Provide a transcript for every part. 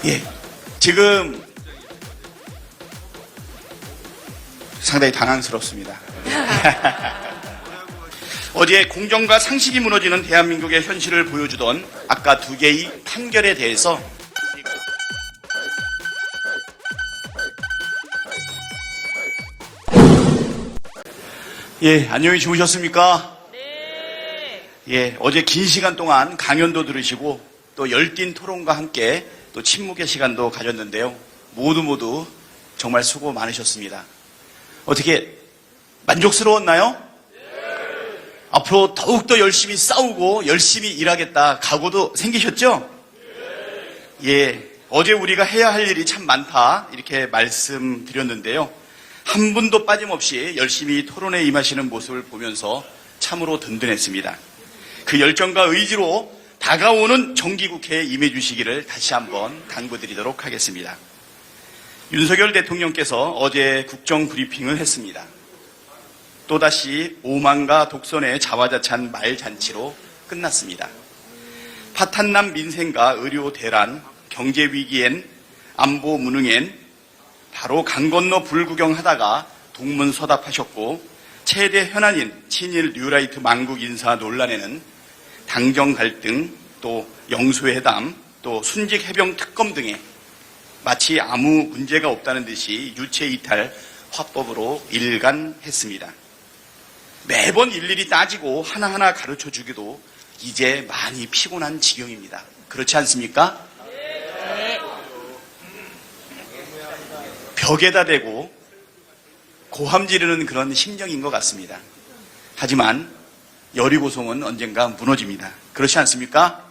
예, 지금 상당히 당황스럽습니다. 어제 공정과 상식이 무너지는 대한민국의 현실을 보여주던 아까 두 개의 판결에 대해서 예, 안녕히 주무셨습니까? 네. 예, 어제 긴 시간 동안 강연도 들으시고 또 열띤 토론과 함께 또 침묵의 시간도 가졌는데요. 모두 정말 수고 많으셨습니다. 어떻게 만족스러웠나요? 앞으로 더욱더 열심히 싸우고 열심히 일하겠다 각오도 생기셨죠? 예, 어제 우리가 해야 할 일이 참 많다 이렇게 말씀드렸는데요. 한 분도 빠짐없이 열심히 토론에 임하시는 모습을 보면서 참으로 든든했습니다. 그 열정과 의지로 다가오는 정기국회에 임해 주시기를 다시 한번 당부드리도록 하겠습니다. 윤석열 대통령께서 어제 국정브리핑을 했습니다. 또다시 오만과 독선의 자화자찬 말잔치로 끝났습니다. 파탄난 민생과 의료 대란, 경제 위기엔 안보 무능엔 바로 강 건너 불구경하다가 동문서답하셨고 최대 현안인 친일 뉴라이트 망국 인사 논란에는 당정 갈등, 또 영수회담, 또 순직 해병 특검 등에 마치 아무 문제가 없다는 듯이 유체 이탈 화법으로 일관했습니다. 매번 일일이 따지고 하나하나 가르쳐주기도 이제 많이 피곤한 지경입니다. 그렇지 않습니까? 네. 벽에다 대고 고함 지르는 그런 심정인 것 같습니다. 하지만 여리고성은 언젠가 무너집니다. 그렇지 않습니까?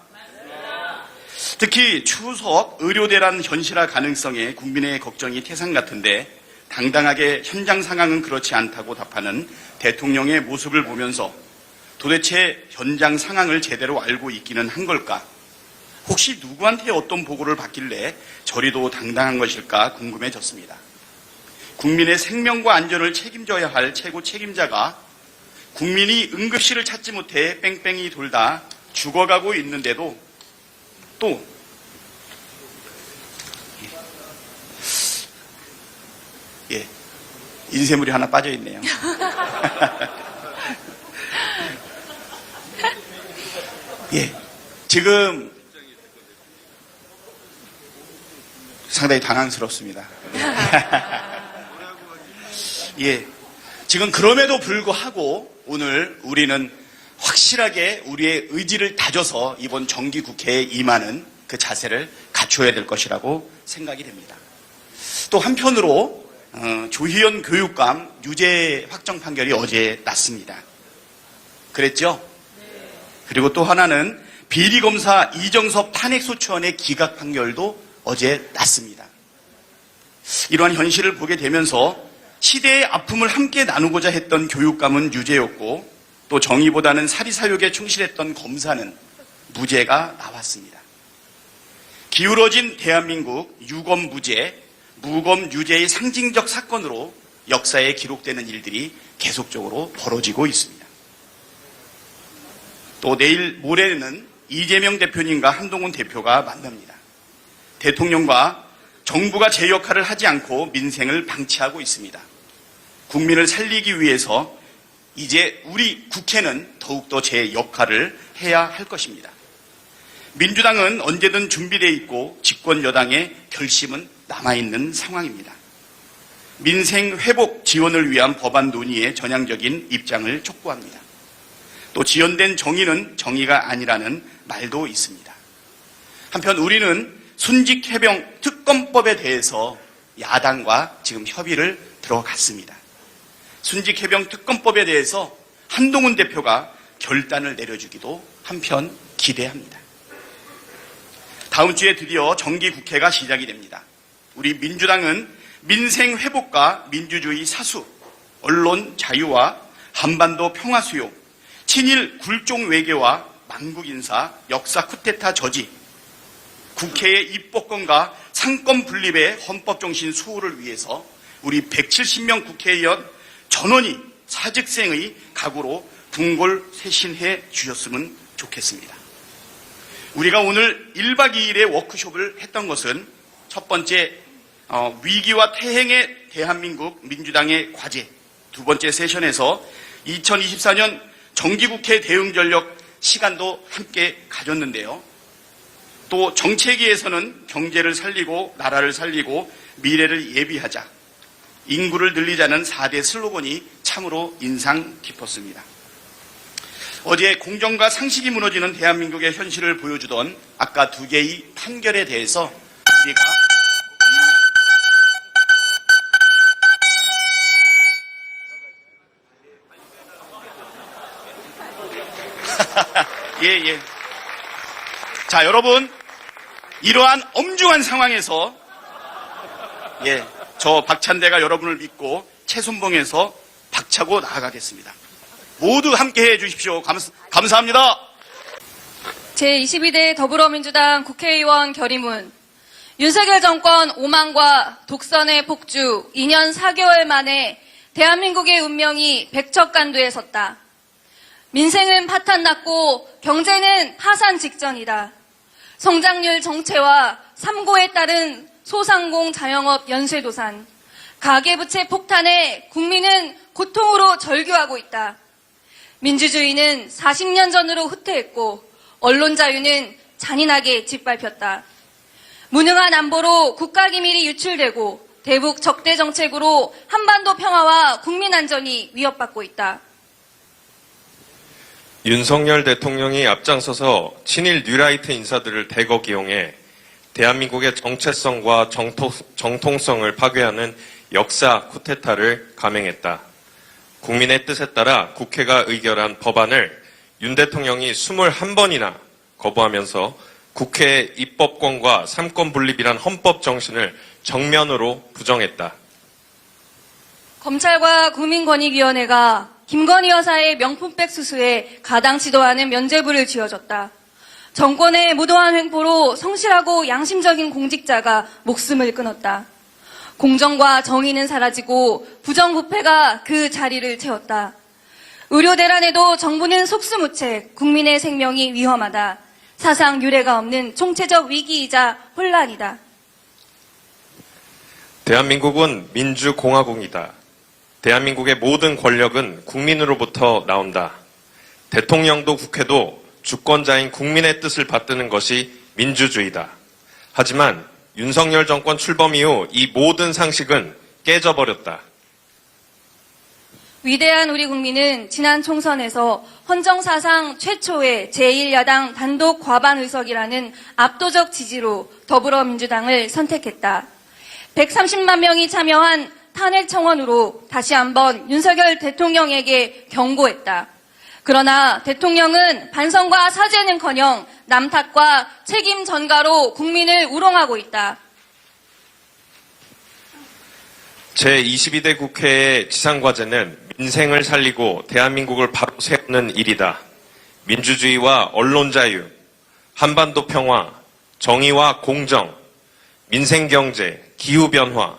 특히 추석 의료대란 현실화 가능성에 국민의 걱정이 태산 같은데 당당하게 현장 상황은 그렇지 않다고 답하는 대통령의 모습을 보면서 도대체 현장 상황을 제대로 알고 있기는 한 걸까? 혹시 누구한테 어떤 보고를 받길래 저리도 당당한 것일까 궁금해졌습니다. 국민의 생명과 안전을 책임져야 할 최고 책임자가 국민이 응급실을 찾지 못해 뺑뺑이 돌다 죽어가고 있는데도 또 예, 인쇄물이 하나 빠져 있네요. 예, 지금 상당히 당황스럽습니다. 예, 지금 그럼에도 불구하고 오늘 우리는 확실하게 우리의 의지를 다져서 이번 정기국회에 임하는 그 자세를 갖춰야 될 것이라고 생각이 됩니다. 또 한편으로 조희연 교육감 유죄 확정 판결이 어제 났습니다. 그랬죠? 그리고 또 하나는 비리검사 이정섭 탄핵소추안의 기각 판결도 어제 났습니다. 이러한 현실을 보게 되면서 시대의 아픔을 함께 나누고자 했던 교육감은 유죄였고 또 정의보다는 사리사욕에 충실했던 검사는 무죄가 나왔습니다. 기울어진 대한민국 유검 무죄, 무검 유죄의 상징적 사건으로 역사에 기록되는 일들이 계속적으로 벌어지고 있습니다. 또 내일 모레는 이재명 대표님과 한동훈 대표가 만납니다. 대통령과 정부가 제 역할을 하지 않고 민생을 방치하고 있습니다. 국민을 살리기 위해서 이제 우리 국회는 더욱더 제 역할을 해야 할 것입니다. 민주당은 언제든 준비되어 있고 집권 여당의 결심은 남아있는 상황입니다. 민생 회복 지원을 위한 법안 논의에 전향적인 입장을 촉구합니다. 또 지연된 정의는 정의가 아니라는 말도 있습니다. 한편 우리는 순직해병 특검법에 대해서 야당과 지금 협의를 들어갔습니다. 순직해병 특검법에 대해서 한동훈 대표가 결단을 내려주기도 한편 기대합니다. 다음 주에 드디어 정기국회가 시작이 됩니다. 우리 민주당은 민생 회복과 민주주의 사수, 언론 자유와 한반도 평화 수요, 친일 굴종 외교와 망국 인사, 역사 쿠데타 저지, 국회의 입법권과 상권 분립의 헌법정신 수호를 위해서 우리 170명 국회의원 전원이 사직생의 각오로 궁궐쇄신해 주셨으면 좋겠습니다. 우리가 오늘 1박 2일의 워크숍을 했던 것은 첫 번째, 위기와 태행의 대한민국 민주당의 과제. 두 번째 세션에서 2024년 정기국회 대응전력 시간도 함께 가졌는데요. 또 정책위에서는 경제를 살리고 나라를 살리고 미래를 예비하자, 인구를 늘리자는 4대 슬로건이 참으로 인상 깊었습니다. 어제 공정과 상식이 무너지는 대한민국의 현실을 보여주던 아까 두 개의 판결에 대해서 우리가 예. 자, 여러분, 이러한 엄중한 상황에서 저 박찬대가 여러분을 믿고 최순봉에서 박차고 나아가겠습니다. 모두 함께 해주십시오. 감사합니다. 제22대 더불어민주당 국회의원 결의문. 윤석열 정권 오만과 독선의 폭주 2년 4개월 만에 대한민국의 운명이 백척간두에 섰다. 민생은 파탄났고 경제는 파산 직전이다. 성장률 정체와 3고에 따른 소상공 자영업 연쇄도산, 가계부채 폭탄에 국민은 고통으로 절규하고 있다. 민주주의는 40년 전으로 후퇴했고 언론 자유는 잔인하게 짓밟혔다. 무능한 안보로 국가기밀이 유출되고 대북 적대 정책으로 한반도 평화와 국민 안전이 위협받고 있다. 윤석열 대통령이 앞장서서 친일 뉴라이트 인사들을 대거 기용해 대한민국의 정체성과 정통성을 파괴하는 역사 쿠데타를 감행했다. 국민의 뜻에 따라 국회가 의결한 법안을 윤 대통령이 21번이나 거부하면서 국회의 입법권과 삼권 분립이란 헌법 정신을 정면으로 부정했다. 검찰과 국민권익위원회가 김건희 여사의 명품백 수수에 가당치도 않은 면죄부를 지어줬다. 정권의 무도한 횡포로 성실하고 양심적인 공직자가 목숨을 끊었다. 공정과 정의는 사라지고 부정부패가 그 자리를 채웠다. 의료 대란에도 정부는 속수무책, 국민의 생명이 위험하다. 사상 유례가 없는 총체적 위기이자 혼란이다. 대한민국은 민주공화국이다. 대한민국의 모든 권력은 국민으로부터 나온다. 대통령도 국회도 주권자인 국민의 뜻을 받드는 것이 민주주의다. 하지만 윤석열 정권 출범 이후 이 모든 상식은 깨져버렸다. 위대한 우리 국민은 지난 총선에서 헌정사상 최초의 제1야당 단독 과반 의석이라는 압도적 지지로 더불어민주당을 선택했다. 130만 명이 참여한 탄핵 청원으로 다시 한번 윤석열 대통령에게 경고했다. 그러나 대통령은 반성과 사죄는커녕 남탓과 책임 전가로 국민을 우롱하고 있다. 제22대 국회의 지상과제는 민생을 살리고 대한민국을 바로 세우는 일이다. 민주주의와 언론 자유, 한반도 평화, 정의와 공정, 민생경제, 기후변화,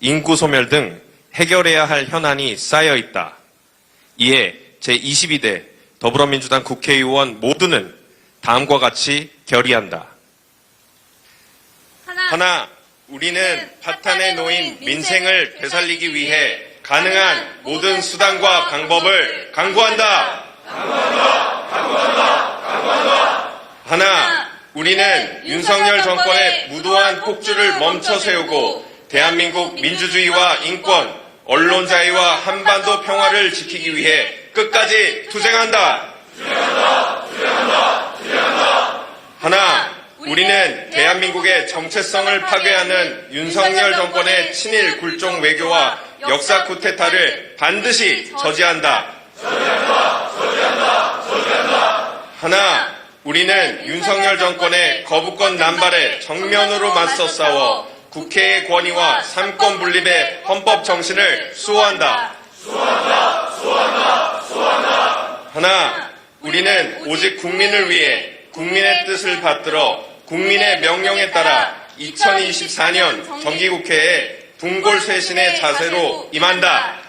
인구소멸 등 해결해야 할 현안이 쌓여 있다. 이에 제22대 더불어민주당 국회의원 모두는 다음과 같이 결의한다. 하나, 우리는 파탄에 놓인 민생을 되살리기 위해 가능한 모든 수단과 방법을 강구한다. 하나, 우리는 윤석열 정권의 무도한 폭주를 멈춰 세우고 대한민국 민주주의와 인권, 언론 자유와 한반도 평화를 지키기 위해 끝까지 투쟁한다. 하나, 우리는 대한민국의 정체성을 파괴하는 윤석열 정권의 친일 굴종 외교와 역사 쿠데타를 반드시 저지한다. 하나, 우리는 윤석열 정권의 거부권 남발에 정면으로 맞서 싸워 국회의 권위와 삼권 분립의 헌법 정신을 수호한다. 하나, 우리는 오직 국민을 위해 국민의 뜻을 받들어 국민의 명령에 따라 2024년 정기국회에 분골쇄신의 자세로 임한다.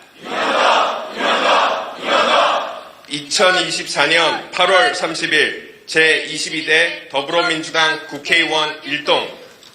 2024년 8월 30일 제22대 더불어민주당 국회의원 일동